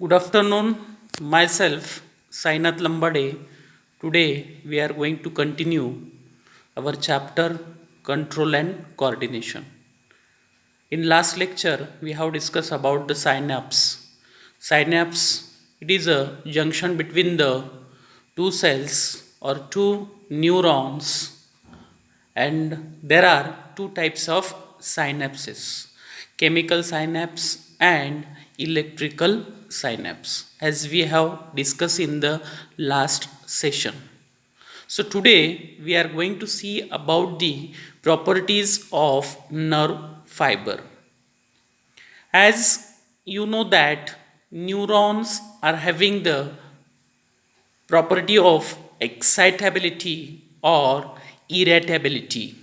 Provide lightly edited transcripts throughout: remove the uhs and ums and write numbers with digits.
Good afternoon, myself Sainath Lambade. Today we are going to continue our chapter Control and Coordination. In last lecture we have discussed about the synapse. Synapse, it is a junction between the two cells or two neurons, and there are two types of synapses: chemical synapse and electrical synapse, as we have discussed in the last session. So today we are going to see about the properties of nerve fiber. As you know that neurons are having the property of excitability or irritability.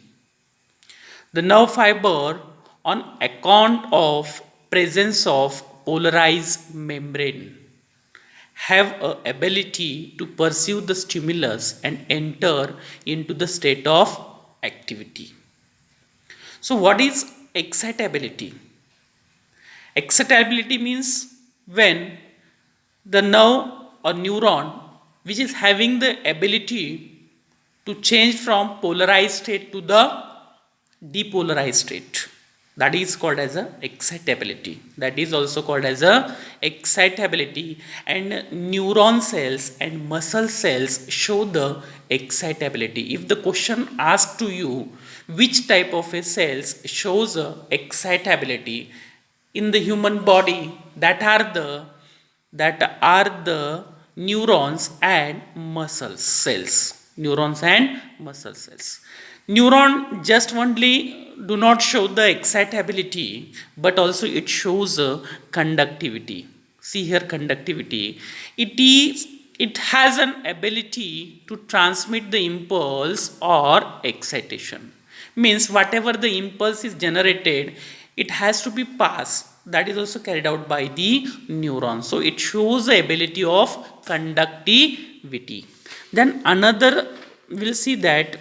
The nerve fiber, on account of presence of polarized membrane, have a ability to perceive the stimulus and enter into the state of activity. So what is excitability? Excitability means when the nerve or neuron which is having the ability to change from polarized state to the depolarized state, that is called as a excitability. That is also called as a excitability, and neuron cells and muscle cells show the excitability. If the question asked to you which type of a cells shows a excitability in the human body, that are the neurons and muscle cells. Neurons and muscle cells. Neuron just only do not show the excitability, but also it shows conductivity. See here, conductivity. It has an ability to transmit the impulse or excitation. Means whatever the impulse is generated, it has to be passed. That is also carried out by the neuron. So it shows the ability of conductivity. Then another, we'll see that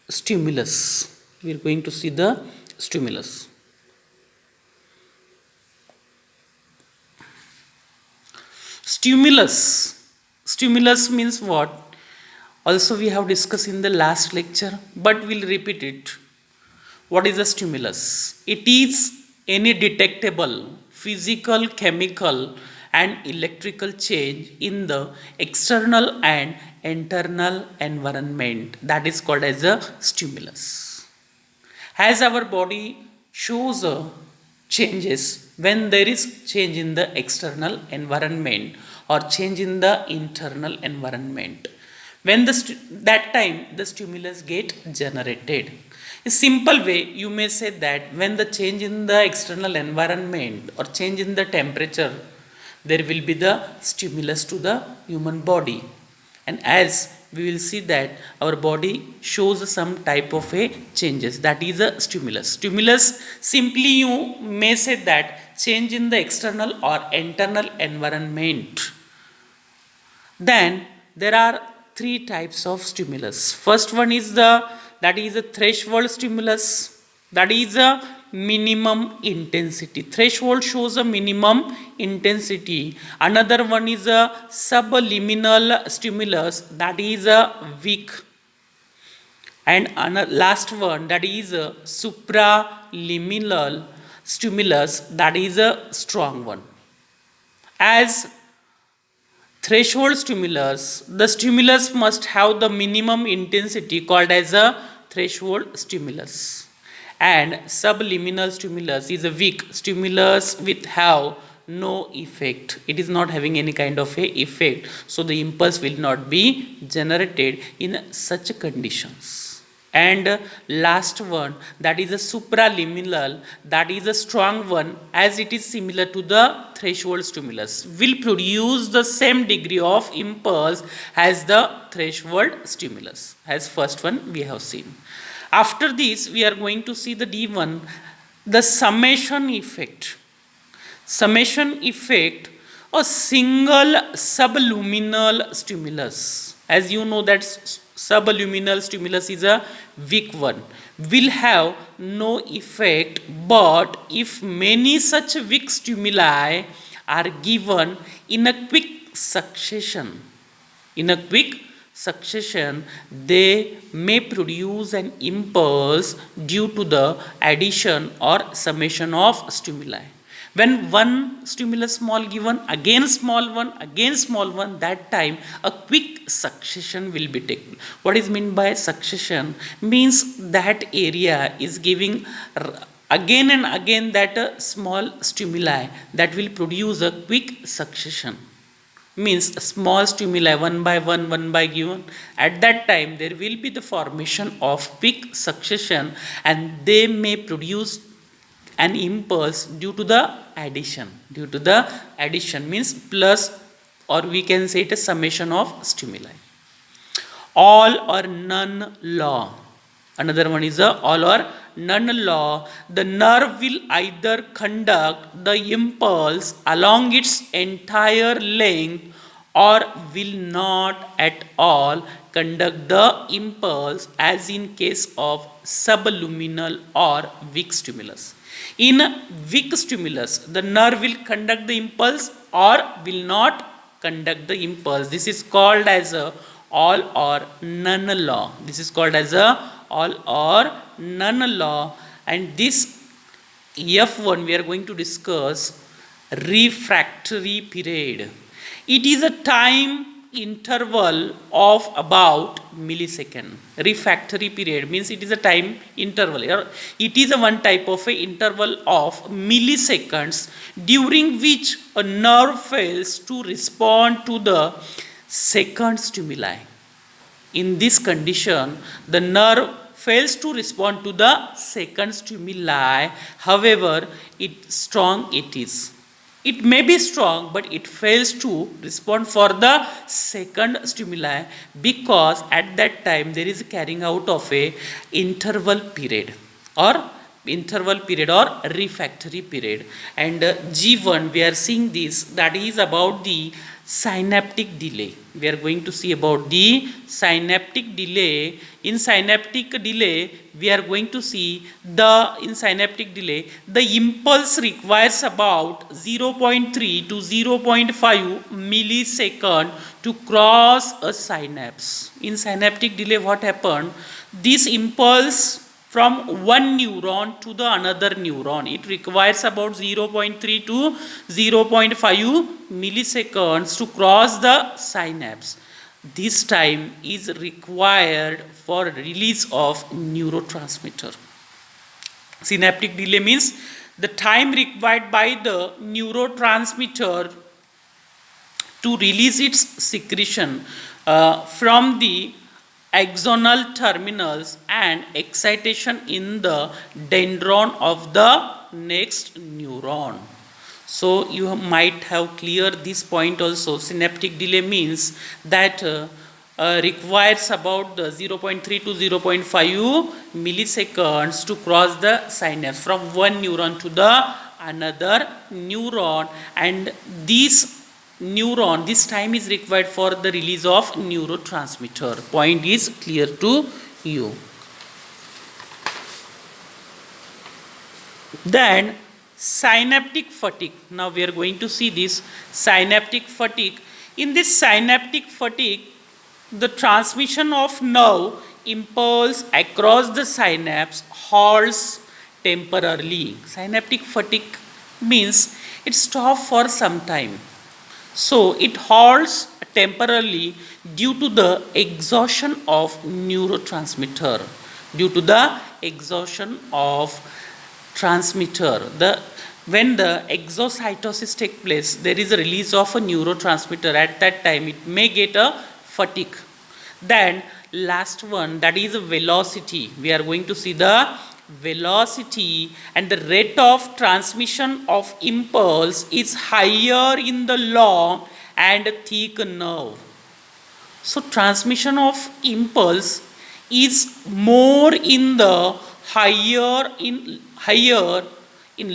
stimulus. We are going to see the stimulus. Stimulus means what? Also we have discussed in the last lecture, but we'll repeat it. What is a stimulus? It is any detectable physical, chemical, and electrical change in the external and internal environment. That is called as a stimulus. As our body shows changes when there is change in the external environment or change in the internal environment, when that time the stimulus get generated. A simple way you may say that when the change in the external environment or change in the temperature, there will be the stimulus to the human body. And as we will see that our body shows some type of a changes, that is a stimulus. Simply you may say that change in the external or internal environment. Then there are three types of stimulus. First one is that is a threshold stimulus. That is a minimum intensity. Threshold shows a minimum intensity. Another one is a subliminal stimulus. That is a weak. And last one, that is a supraliminal stimulus. That is a strong one. As threshold stimulus, the stimulus must have the minimum intensity called as a threshold stimulus, and subliminal stimulus is a weak stimulus with have no effect. It is not having any kind of a effect, so the impulse will not be generated in such conditions. And last one, that is a supraliminal, that is a strong one, as it is similar to the threshold stimulus, will produce the same degree of impulse as the threshold stimulus, as first one we have seen. After this we are going to see the D1, the summation effect. Summation effect, a single subluminal stimulus. As you know that subluminal stimulus is a weak one. will have no effect, but if many such weak stimuli are given in a quick succession, they may produce an impulse due to the addition or summation of stimuli. When one stimulus small given, again small one, that time a quick succession will be taken. What is meant by succession? Means that area is giving again and again that small stimuli that will produce a quick succession. Means a small stimuli one by given, at that time there will be the formation of quick succession, and they may produce an impulse due to the addition means plus, or we can say it a summation of stimuli. All or none law. Another one is a all or none law. The nerve will either conduct the impulse along its entire length or will not at all conduct the impulse, as in case of subluminal or weak stimulus. In weak stimulus, the nerve will conduct the impulse or will not conduct the impulse. This is called as a all or none law. This is called as a all or none law. And this F1 we are going to discuss refractory period. It is a time interval of about millisecond. Refractory period means it is a time interval. It is a one type of a interval of milliseconds during which a nerve fails to respond to the second stimuli. In this condition, the nerve fails to respond to the second stimuli, however strong it is. It may be strong, but it fails to respond for the second stimuli, because at that time there is a carrying out of a interval period or refractory period. And G1 we are seeing this, that is about the synaptic delay. We are going to see about the synaptic delay. In synaptic delay we are going to see the impulse requires about 0.3 to 0.5 millisecond to cross a synapse. In synaptic delay what happened, this impulse from one neuron to the another neuron, it requires about 0.3 to 0.5 milliseconds to cross the synapse. This time is required for release of neurotransmitter. Synaptic delay means the time required by the neurotransmitter to release its secretion from the axonal terminals and excitation in the dendron of the next neuron. So you might have clear this point also. Synaptic delay means that requires about the 0.3 to 0.5 milliseconds to cross the synapse from one neuron to the another neuron, and this time is required for the release of neurotransmitter. Point is clear to you. Then synaptic fatigue. Now we are going to see this synaptic fatigue. In this synaptic fatigue, the transmission of nerve impulse across the synapse halts temporarily. Synaptic fatigue means it stops for some time. So it halts temporarily due to the exhaustion of neurotransmitter. Due to the exhaustion of transmitter. When the exocytosis takes place, there is a release of a neurotransmitter. At that time, it may get a fatigue. Then last one, that is velocity. We are going to see the velocity, and the rate of transmission of impulse is higher in the long and thick nerve. So transmission of impulse is more in the higher in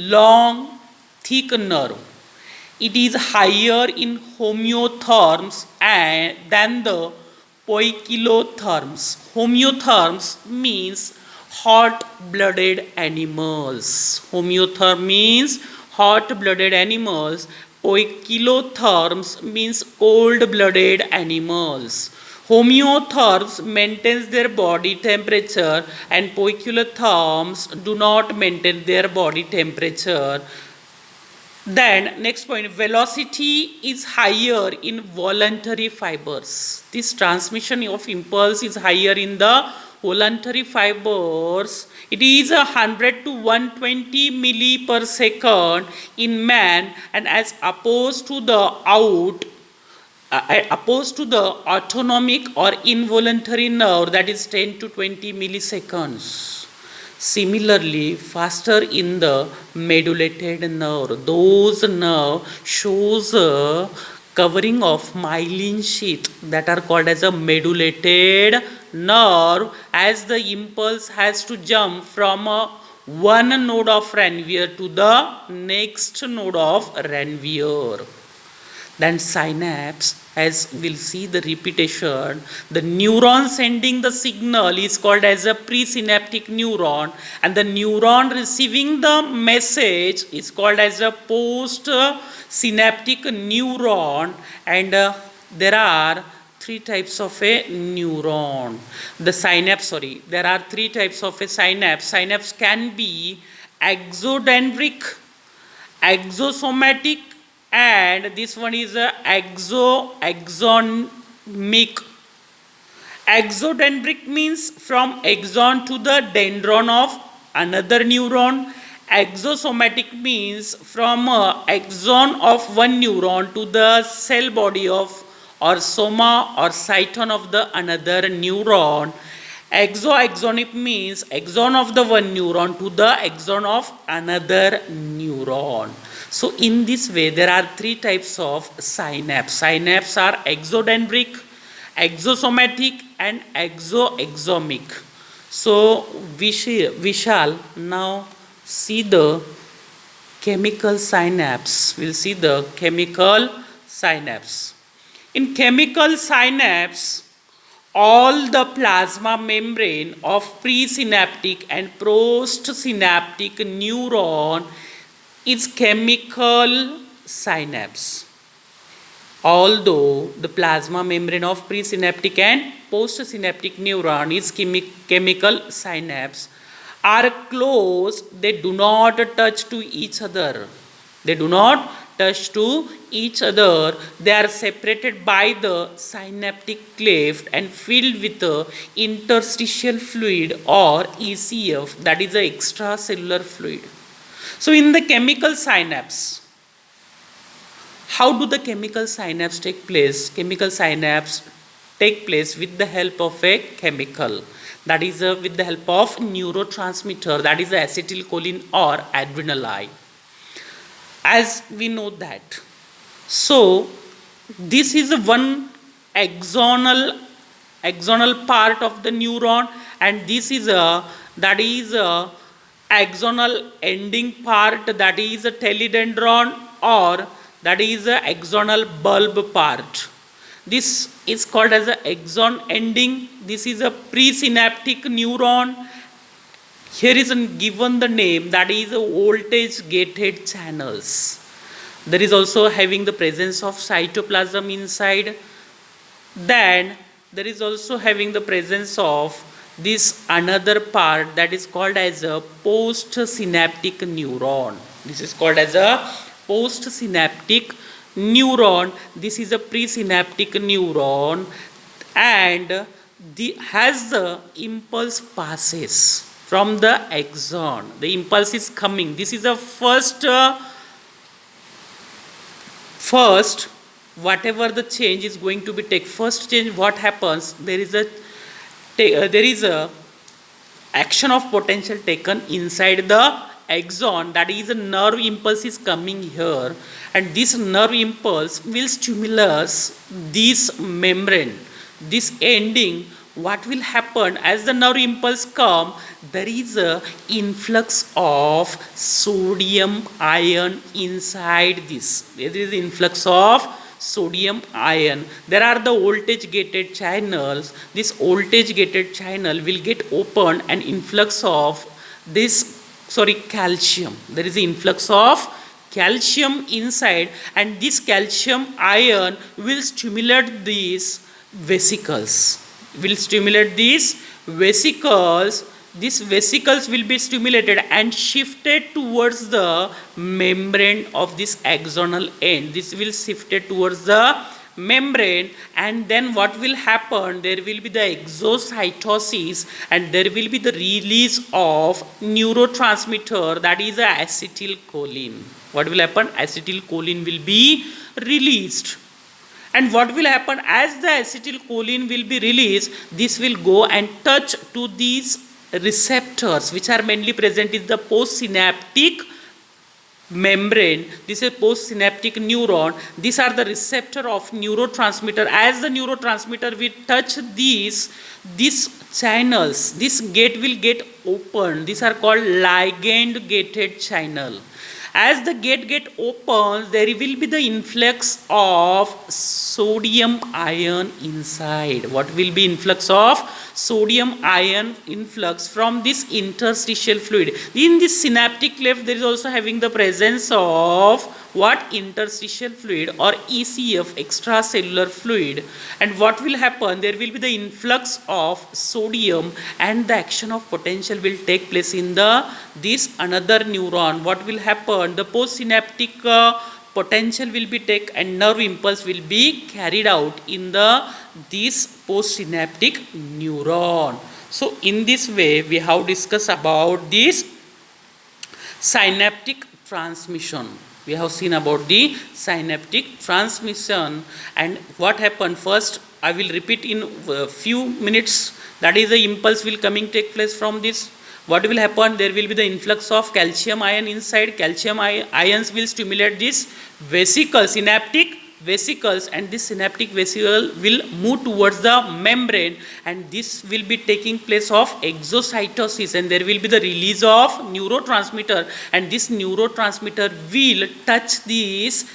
long thick nerve. It is higher in homeotherms than the poikilotherms. Homeotherms means hot-blooded animals. Homeotherm means hot-blooded animals. Poikilotherms means cold-blooded animals. Homeotherms maintains their body temperature and poikilotherms do not maintain their body temperature. Then next point, velocity is higher in voluntary fibers. This transmission of impulse is higher in the voluntary fibers. It is 100 to 120 milli per second in man, and as opposed to the autonomic or involuntary nerve, that is 10 to 20 milliseconds. Similarly, faster in the medulated nerve. Those nerve shows a covering of myelin sheath that are called as a medulated nerve, as the impulse has to jump from one node of Ranvier to the next node of Ranvier. Then synapse, as we'll see the repetition, the neuron sending the signal is called as a presynaptic neuron, and the neuron receiving the message is called as a postsynaptic neuron. And there are three types of a neuron. There are three types of a synapse. Synapse can be exodendric, exosomatic, and this one is a exonic. Exodendric means from axon to the dendron of another neuron. Exosomatic means from axon of one neuron to the cell body of or soma or cyton of the another neuron. Exonic means axon of the one neuron to the axon of another neuron. So in this way, there are three types of synapse. Synapse are exodendric, exosomatic, and exoexomic. So we shall now see the chemical synapse. We'll see the chemical synapse. In chemical synapse, all the plasma membrane of presynaptic and postsynaptic neuron is chemical synapse. Although the plasma membrane of presynaptic and postsynaptic neuron is chemical synapse are close, they do not touch to each other. They do not touch to each other. They are separated by the synaptic cleft and filled with the interstitial fluid or ECF, that is the extracellular fluid. So in the chemical synapse, how do the chemical synapse take place? Chemical synapse take place with the help of a chemical, that is with the help of neurotransmitter, that is the acetylcholine or adrenaline, as we know that. So this is one axonal part of the neuron, and this is a axonal ending part, that is a telodendron, or that is a axonal bulb part. This is called as a axon ending. This is a presynaptic neuron. Here is given the name, that is a voltage gated channels. There is also having the presence of cytoplasm inside. Then there is also having the presence of this another part that is called as a postsynaptic neuron. This is called as a postsynaptic neuron. This is a presynaptic neuron, and as the impulse passes from the axon, the impulse is coming. This is the first whatever the change is going to be take. First change, what happens? There is a action of potential taken inside the axon, that is a nerve impulse is coming here, and this nerve impulse will stimulate this membrane, this ending. What will happen as the nerve impulse come? There is a influx of sodium ion inside this. There is influx of sodium ion. There are the voltage gated channels. This voltage gated channel will get opened and influx of this, sorry, calcium. There is the influx of calcium inside, and this calcium ion will stimulate these vesicles, will stimulate these vesicles. These vesicles will be stimulated and shifted towards the membrane of this axonal end. This will shifted towards the membrane, and then what will happen, there will be the exocytosis, and there will be the release of neurotransmitter, that is acetylcholine. What will happen? Acetylcholine will be released. And what will happen, as the acetylcholine will be released, this will go and touch to these receptors which are mainly present in the postsynaptic membrane. This is postsynaptic neuron. These are the receptor of neurotransmitter. As the neurotransmitter will touch these channels, this gate will get opened. These are called ligand gated channel. As the gate get opens, there will be the influx of sodium ion inside. What will be influx of sodium ion influx from this interstitial fluid? In this synaptic cleft, there is also having the presence of what? Interstitial fluid or ECF, extracellular fluid. And what will happen? There will be the influx of sodium, and the action of potential will take place in the this another neuron. What will happen? The postsynaptic potential will be taken, and nerve impulse will be carried out in the this postsynaptic neuron. So in this way we have discussed about this synaptic transmission. We have seen about the synaptic transmission, and what happened. First I will repeat in a few minutes, that is the impulse will coming take place from this. What will happen? There will be the influx of calcium ion inside. Calcium ions will stimulate this vesicle, synaptic vesicles, and this synaptic vesicle will move towards the membrane, and this will be taking place of exocytosis, and there will be the release of neurotransmitter, and this neurotransmitter will touch these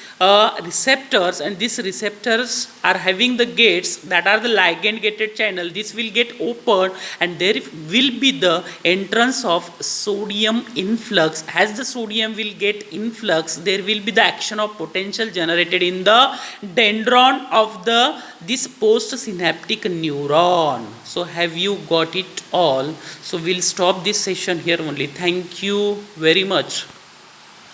receptors, and these receptors are having the gates that are the ligand gated channel. This will get opened, and there will be the entrance of sodium influx. As the sodium will get influx, there will be the action of potential generated in the dendron of the this postsynaptic neuron. So have you got it all? So we'll stop this session here only. Thank you very much.